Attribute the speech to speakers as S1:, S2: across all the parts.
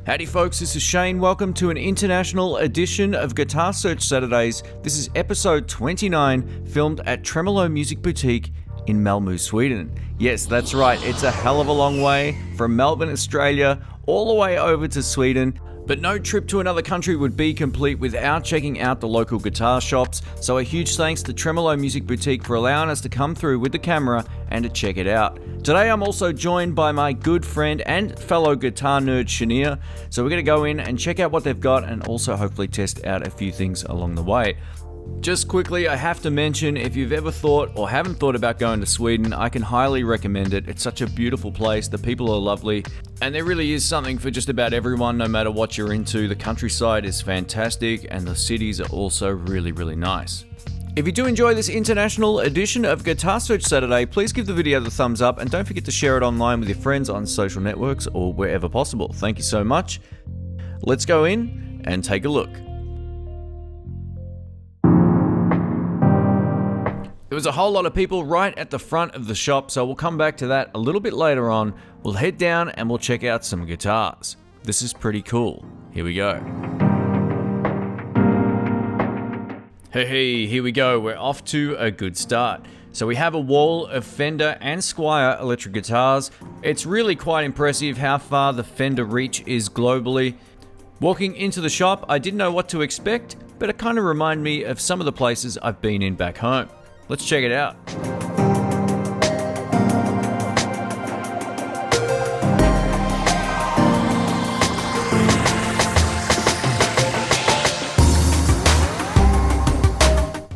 S1: Howdy folks, this is Shane. Welcome to an international edition of Guitar Search Saturdays. This is episode 29, filmed at Tremolo Musik Boutique in Malmö, Sweden. Yes, that's right, it's a hell of a long way from Melbourne, Australia, all the way over to Sweden. But no trip to another country would be complete without checking out the local guitar shops, so a huge thanks to Tremolo Musik Boutique for allowing us to come through with the camera and to check it out. Today I'm also joined by my good friend and fellow guitar nerd Shania, so we're going to go in and check out what they've got and also hopefully test out a few things along the way. Just quickly, I have to mention, if you've ever thought or haven't thought about going to Sweden, I can highly recommend it. It's such a beautiful place, the people are lovely, and there really is something for just about everyone, no matter what you're into. The countryside is fantastic, and the cities are also really, really nice. If you do enjoy this international edition of Guitar Search Saturday, please give the video the thumbs up, and don't forget to share it online with your friends on social networks or wherever possible. Thank you so much. Let's go in and take a look. There was a whole lot of people right at the front of the shop, so we'll come back to that a little bit later on. We'll head down and we'll check out some guitars. This is pretty cool. Here we go. Hey, here we go. We're off to a good start. So we have a wall of Fender and Squier electric guitars. It's really quite impressive how far the Fender reach is globally. Walking into the shop, I didn't know what to expect, but it kind of reminded me of some of the places I've been in back home. Let's check it out.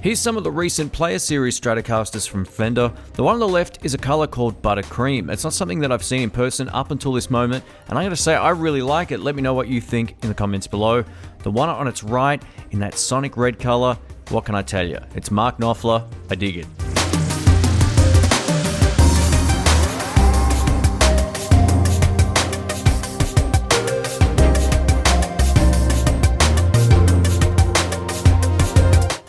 S1: Here's some of the recent Player Series Stratocasters from Fender. The one on the left is a color called Buttercream. It's not something that I've seen in person up until this moment, and I gotta say, I really like it. Let me know what you think in the comments below. The one on its right, in that Sonic red color, what can I tell you? It's Mark Knopfler. I dig it.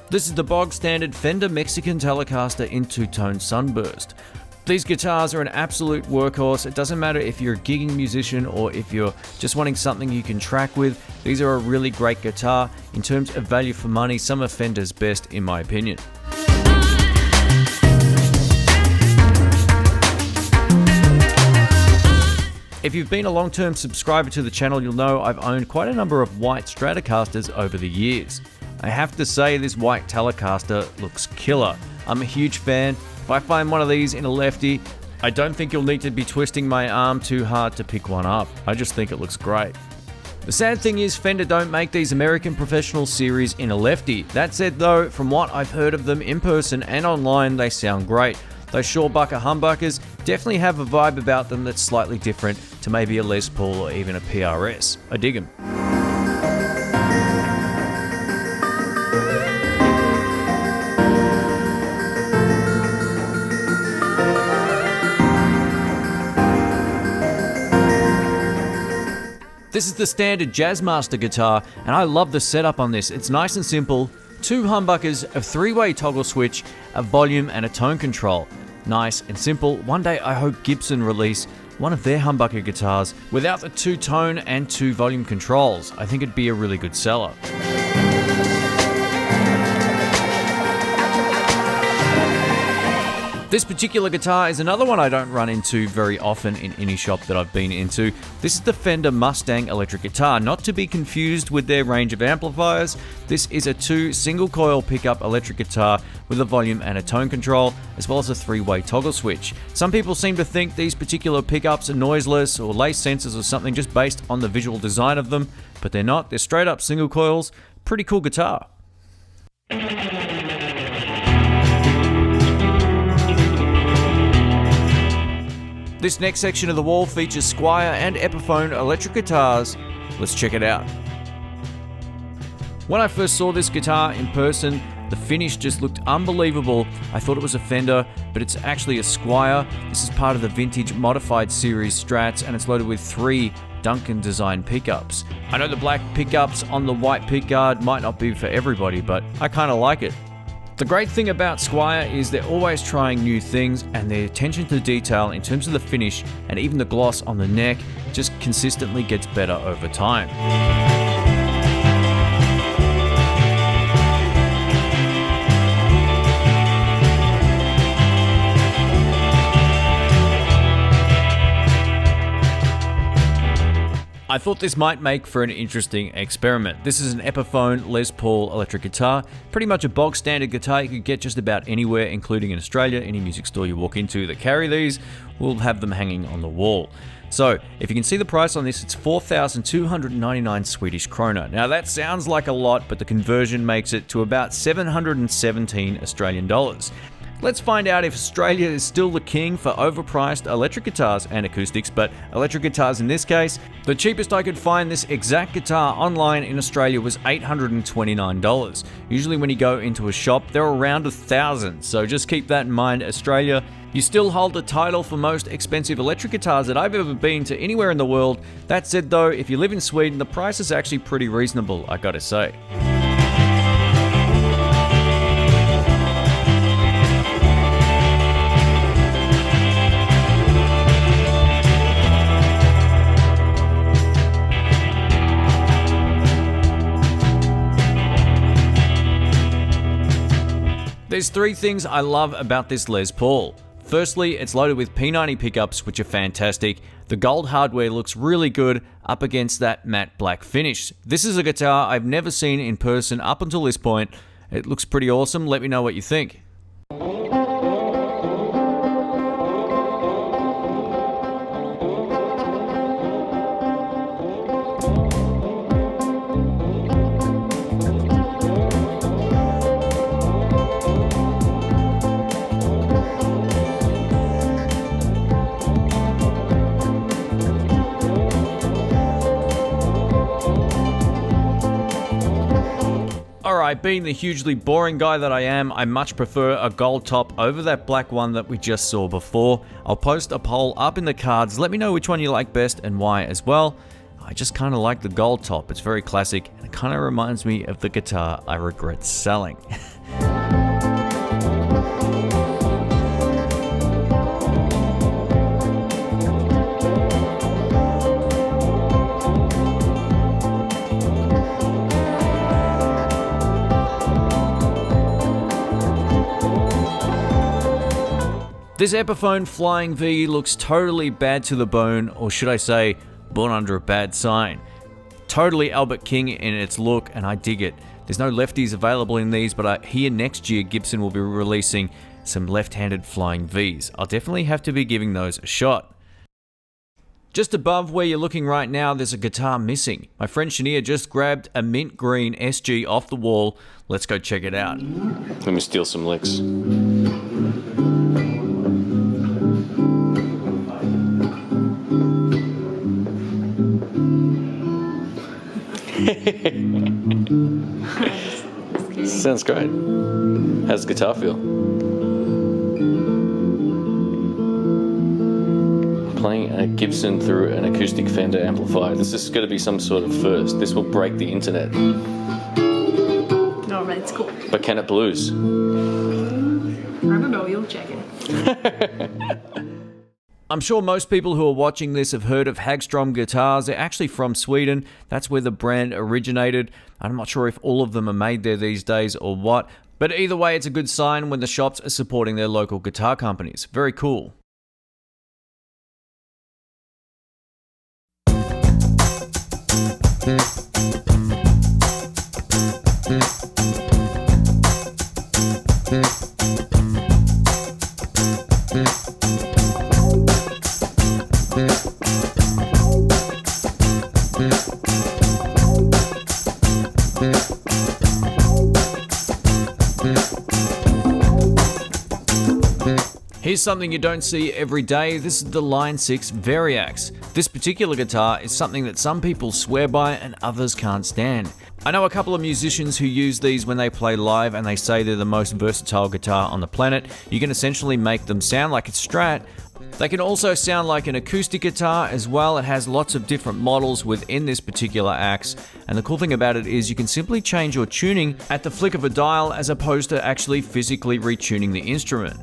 S1: This is the bog standard Fender Mexican Telecaster in two-tone Sunburst. These guitars are an absolute workhorse. It doesn't matter if you're a gigging musician or if you're just wanting something you can track with. These are a really great guitar. In terms of value for money, some of Fender's best in my opinion. If you've been a long-term subscriber to the channel, you'll know I've owned quite a number of white Stratocasters over the years. I have to say this white Telecaster looks killer. I'm a huge fan. If I find one of these in a Lefty, I don't think you'll need to be twisting my arm too hard to pick one up. I just think it looks great. The sad thing is Fender don't make these American Professional series in a Lefty. That said though, from what I've heard of them in person and online, they sound great. Those Shawbucker humbuckers definitely have a vibe about them that's slightly different to maybe a Les Paul or even a PRS. I dig them. This is the standard Jazzmaster guitar, and I love the setup on this. It's nice and simple. Two humbuckers, a three-way toggle switch, a volume and a tone control. Nice and simple. One day I hope Gibson release one of their humbucker guitars without the two-tone and two volume controls. I think it'd be a really good seller. This particular guitar is another one I don't run into very often in any shop that I've been into. This is the Fender Mustang electric guitar, not to be confused with their range of amplifiers. This is a two single coil pickup electric guitar with a volume and a tone control, as well as a three-way toggle switch. Some people seem to think these particular pickups are noiseless or lace sensors or something just based on the visual design of them, but they're not. They're straight up single coils. Pretty cool guitar. This next section of the wall features Squier and Epiphone electric guitars. Let's check it out. When I first saw this guitar in person, the finish just looked unbelievable. I thought it was a Fender, but it's actually a Squier. This is part of the vintage modified series Strats, and it's loaded with 3 Duncan design pickups. I know the black pickups on the white pickguard might not be for everybody, but I kind of like it. The great thing about Squier is they're always trying new things, and their attention to detail in terms of the finish and even the gloss on the neck just consistently gets better over time. I thought this might make for an interesting experiment. This is an Epiphone Les Paul electric guitar, pretty much a bog standard guitar you could get just about anywhere, including in Australia. Any music store you walk into that carry these will have them hanging on the wall. So, if you can see the price on this, it's 4,299 Swedish krona. Now that sounds like a lot, but the conversion makes it to about 717 Australian dollars. Let's find out if Australia is still the king for overpriced electric guitars and acoustics, but electric guitars in this case. The cheapest I could find this exact guitar online in Australia was $829. Usually when you go into a shop, they're around $1,000, so just keep that in mind. Australia, you still hold the title for most expensive electric guitars that I've ever been to anywhere in the world. That said though, if you live in Sweden, the price is actually pretty reasonable, I gotta say. There's three things I love about this Les Paul. Firstly, it's loaded with P90 pickups, which are fantastic. The gold hardware looks really good up against that matte black finish. This is a guitar I've never seen in person up until this point. It looks pretty awesome. Let me know what you think. Alright, being the hugely boring guy that I am, I much prefer a gold top over that black one that we just saw before. I'll post a poll up in the cards. Let me know which one you like best and why as well. I just kind of like the gold top. It's very classic and it kind of reminds me of the guitar I regret selling. This Epiphone Flying V looks totally bad to the bone, or should I say, born under a bad sign. Totally Albert King in its look, and I dig it. There's no lefties available in these, but I hear next year Gibson will be releasing some left-handed Flying Vs. I'll definitely have to be giving those a shot. Just above where you're looking right now, there's a guitar missing. My friend Shania just grabbed a mint green SG off the wall. Let's go check it out.
S2: Let me steal some licks. Sounds great. How's the guitar feel? Playing a Gibson through an acoustic Fender amplifier. This is going to be some sort of first. This will break the internet.
S3: No, right, it's cool.
S2: But can it blues?
S3: I don't know, you'll check it.
S1: I'm sure most people who are watching this have heard of Hagstrom guitars. They're actually from Sweden. That's where the brand originated. I'm not sure if all of them are made there these days or what, but either way, it's a good sign when the shops are supporting their local guitar companies. Very cool. Here's something you don't see every day. This is the Line 6 Variax. This particular guitar is something that some people swear by and others can't stand. I know a couple of musicians who use these when they play live and they say they're the most versatile guitar on the planet. You can essentially make them sound like a Strat, They can also sound like an acoustic guitar as well. It has lots of different models within this particular axe, and the cool thing about it is you can simply change your tuning at the flick of a dial as opposed to actually physically retuning the instrument.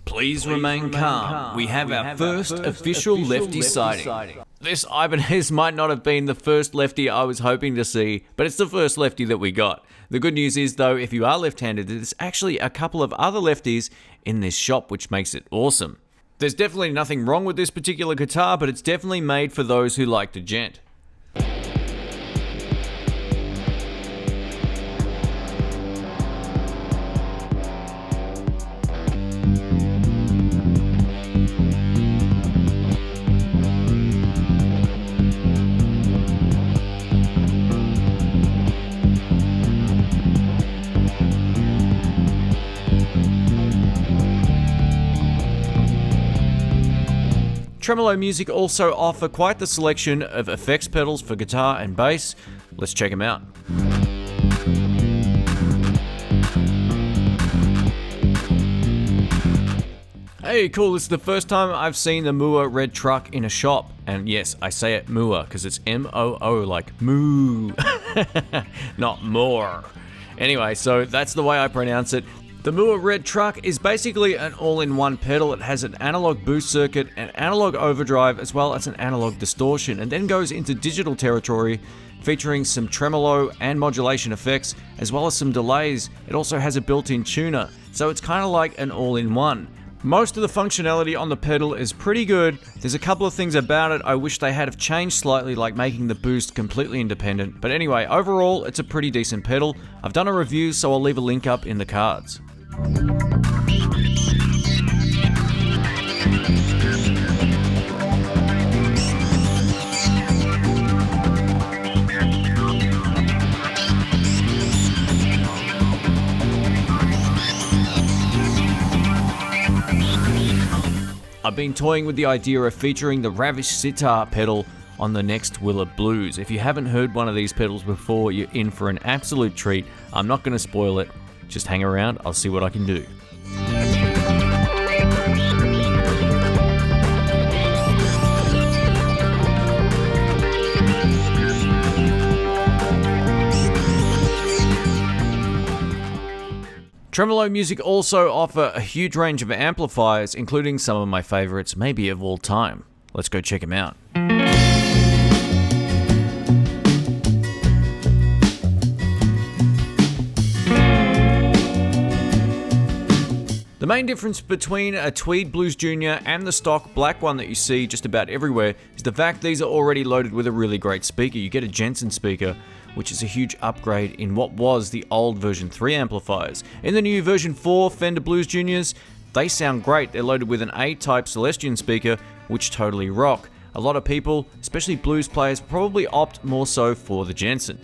S1: Please remain calm. We have our first official Lefty sighting. This Ibanez might not have been the first Lefty I was hoping to see, but it's the first Lefty that we got. The good news is though, if you are left-handed, there's actually a couple of other Lefties in this shop, which makes it awesome. There's definitely nothing wrong with this particular guitar, but it's definitely made for those who like to gent. Tremolo Musik also offer quite the selection of effects pedals for guitar and bass. Let's check them out. Hey, cool, this is the first time I've seen the Mooer red truck in a shop. And yes, I say it Mooer because it's M-O-O, like moo, not more. Anyway, so that's the way I pronounce it. The Mooer red truck is basically an all-in-one pedal. It has an analog boost circuit, an analog overdrive, as well as an analog distortion, and then goes into digital territory, featuring some tremolo and modulation effects, as well as some delays. It also has a built-in tuner, so it's kind of like an all-in-one. Most of the functionality on the pedal is pretty good. There's a couple of things about it I wish they had have changed slightly, like making the boost completely independent. But anyway, overall, it's a pretty decent pedal. I've done a review, so I'll leave a link up in the cards. I've been toying with the idea of featuring the Ravish Sitar pedal on the next Willa Blues. If you haven't heard one of these pedals before, you're in for an absolute treat. I'm not going to spoil it. Just hang around, I'll see what I can do. Tremolo Musik also offer a huge range of amplifiers, including some of my favorites, maybe of all time. Let's go check them out. The main difference between a Tweed Blues Jr. and the stock black one that you see just about everywhere is the fact these are already loaded with a really great speaker. You get a Jensen speaker, which is a huge upgrade in what was the old version 3 amplifiers. In the new version 4 Fender Blues Juniors, they sound great. They're loaded with an A-type Celestion speaker, which totally rock. A lot of people, especially blues players, probably opt more so for the Jensen.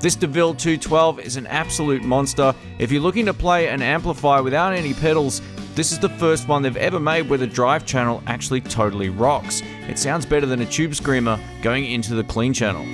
S1: This DeVille 212 is an absolute monster. If you're looking to play an amplifier without any pedals, this is the first one they've ever made where the drive channel actually totally rocks. It sounds better than a tube screamer going into the clean channel.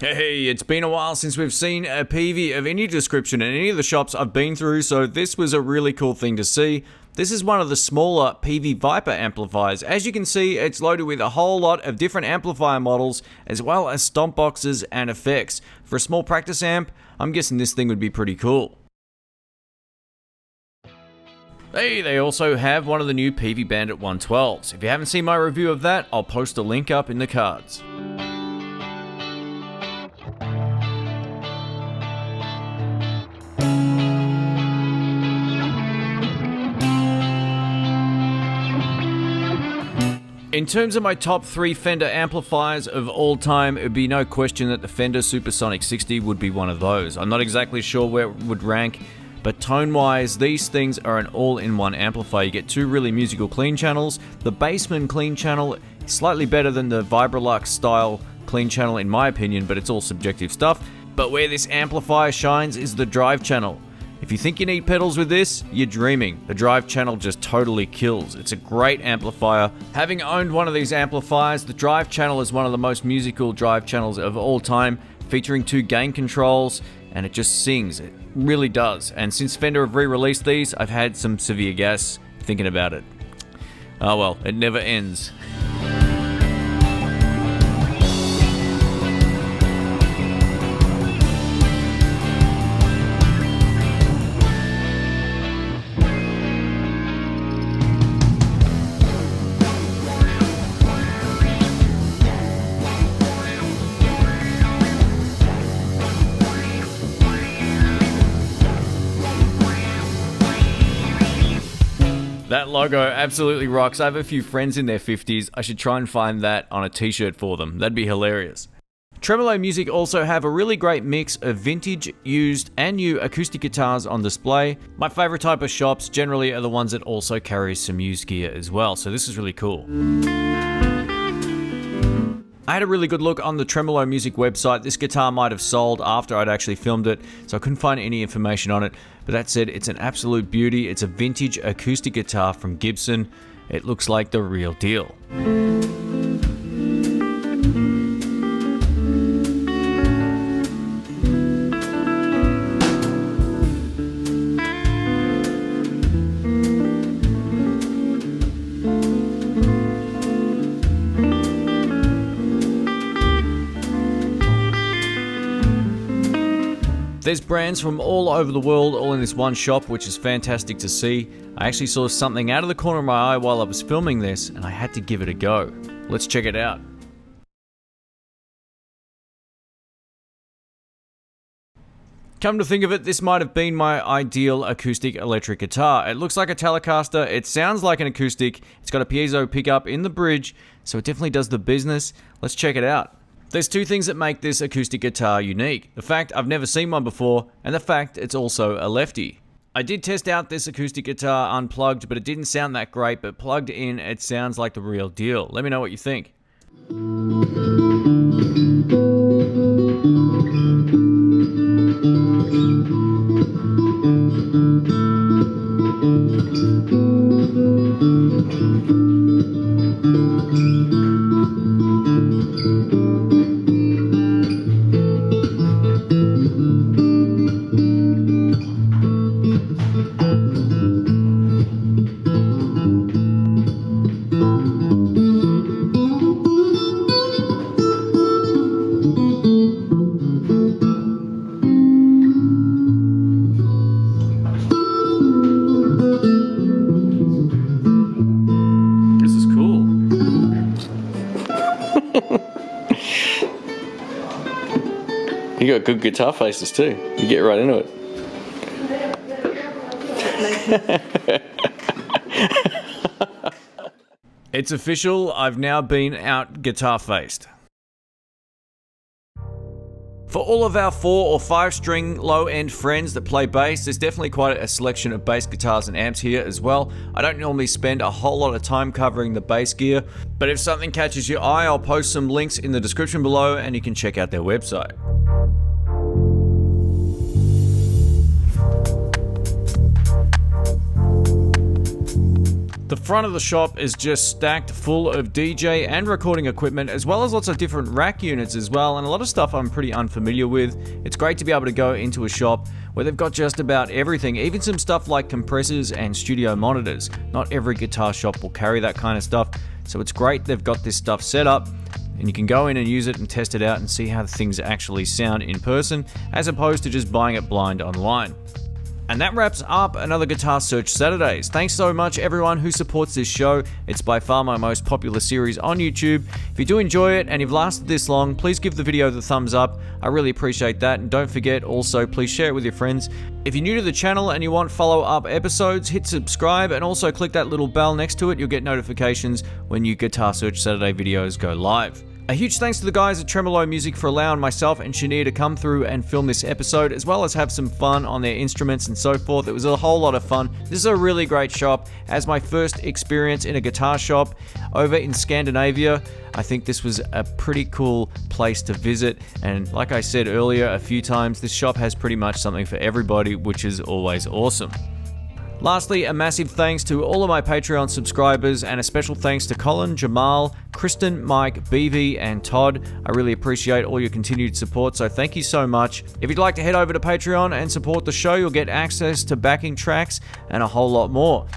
S1: Hey, it's been a while since we've seen a Peavey of any description in any of the shops I've been through, so this was a really cool thing to see. This is one of the smaller Peavey Vypyr amplifiers. As you can see, it's loaded with a whole lot of different amplifier models, as well as stomp boxes and effects. For a small practice amp, I'm guessing this thing would be pretty cool. Hey, they also have one of the new Peavey Bandit 112s. If you haven't seen my review of that, I'll post a link up in the cards. In terms of my top 3 Fender amplifiers of all time, it would be no question that the Fender Super-Sonic 60 would be one of those. I'm not exactly sure where it would rank, but tone-wise, these things are an all-in-one amplifier. You get 2 really musical clean channels. The Bassman clean channel is slightly better than the Vibrolux style clean channel in my opinion, but it's all subjective stuff. But where this amplifier shines is the drive channel. If you think you need pedals with this, you're dreaming. The drive channel just totally kills. It's a great amplifier. Having owned one of these amplifiers, the drive channel is one of the most musical drive channels of all time, featuring 2 gain controls, and it just sings. It really does. And since Fender have re-released these, I've had some severe gas thinking about it. Oh well, it never ends. That logo absolutely rocks. I have a few friends in their 50s. I should try and find that on a t-shirt for them. That'd be hilarious. Tremolo Musik also have a really great mix of vintage, used, and new acoustic guitars on display. My favorite type of shops generally are the ones that also carry some used gear as well, so this is really cool. I had a really good look on the Tremolo Musik website. This guitar might have sold after I'd actually filmed it, so I couldn't find any information on it. But that said, it's an absolute beauty. It's a vintage acoustic guitar from Gibson. It looks like the real deal. There's brands from all over the world all in this one shop, which is fantastic to see. I actually saw something out of the corner of my eye while I was filming this, and I had to give it a go. Let's check it out. Come to think of it, this might have been my ideal acoustic electric guitar. It looks like a Telecaster, it sounds like an acoustic, it's got a piezo pickup in the bridge, so it definitely does the business. Let's check it out. There's 2 things that make this acoustic guitar unique. The fact I've never seen one before, and the fact it's also a Lefty. I did test out this acoustic guitar unplugged, but it didn't sound that great, but plugged in, it sounds like the real deal. Let me know what you think.
S2: You got good guitar faces too. You get right into it.
S1: It's official, I've now been out guitar faced. For all of our 4 or 5 string low-end friends that play bass, there's definitely quite a selection of bass guitars and amps here as well. I don't normally spend a whole lot of time covering the bass gear, but if something catches your eye, I'll post some links in the description below and you can check out their website. The front of the shop is just stacked full of DJ and recording equipment, as well as lots of different rack units as well, and a lot of stuff I'm pretty unfamiliar with. It's great to be able to go into a shop where they've got just about everything, even some stuff like compressors and studio monitors. Not every guitar shop will carry that kind of stuff, so it's great they've got this stuff set up, and you can go in and use it and test it out and see how things actually sound in person, as opposed to just buying it blind online. And that wraps up another Guitar Search Saturdays. Thanks so much everyone who supports this show. It's by far my most popular series on YouTube. If you do enjoy it and you've lasted this long, please give the video the thumbs up. I really appreciate that. And don't forget, also, please share it with your friends. If you're new to the channel and you want follow-up episodes, hit subscribe and also click that little bell next to it. You'll get notifications when new Guitar Search Saturday videos go live. A huge thanks to the guys at Tremolo Music for allowing myself and Shania to come through and film this episode, as well as have some fun on their instruments and so forth. It was a whole lot of fun. This is a really great shop. As my first experience in a guitar shop over in Scandinavia, I think this was a pretty cool place to visit. And like I said earlier a few times, this shop has pretty much something for everybody, which is always awesome. Lastly, a massive thanks to all of my Patreon subscribers, and a special thanks to Colin, Jamal, Kristen, Mike, Peavey, and Todd. I really appreciate all your continued support, so thank you so much. If you'd like to head over to Patreon and support the show, you'll get access to backing tracks and a whole lot more.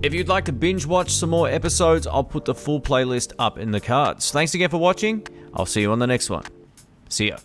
S1: If you'd like to binge watch some more episodes, I'll put the full playlist up in the cards. Thanks again for watching. I'll see you on the next one. See ya.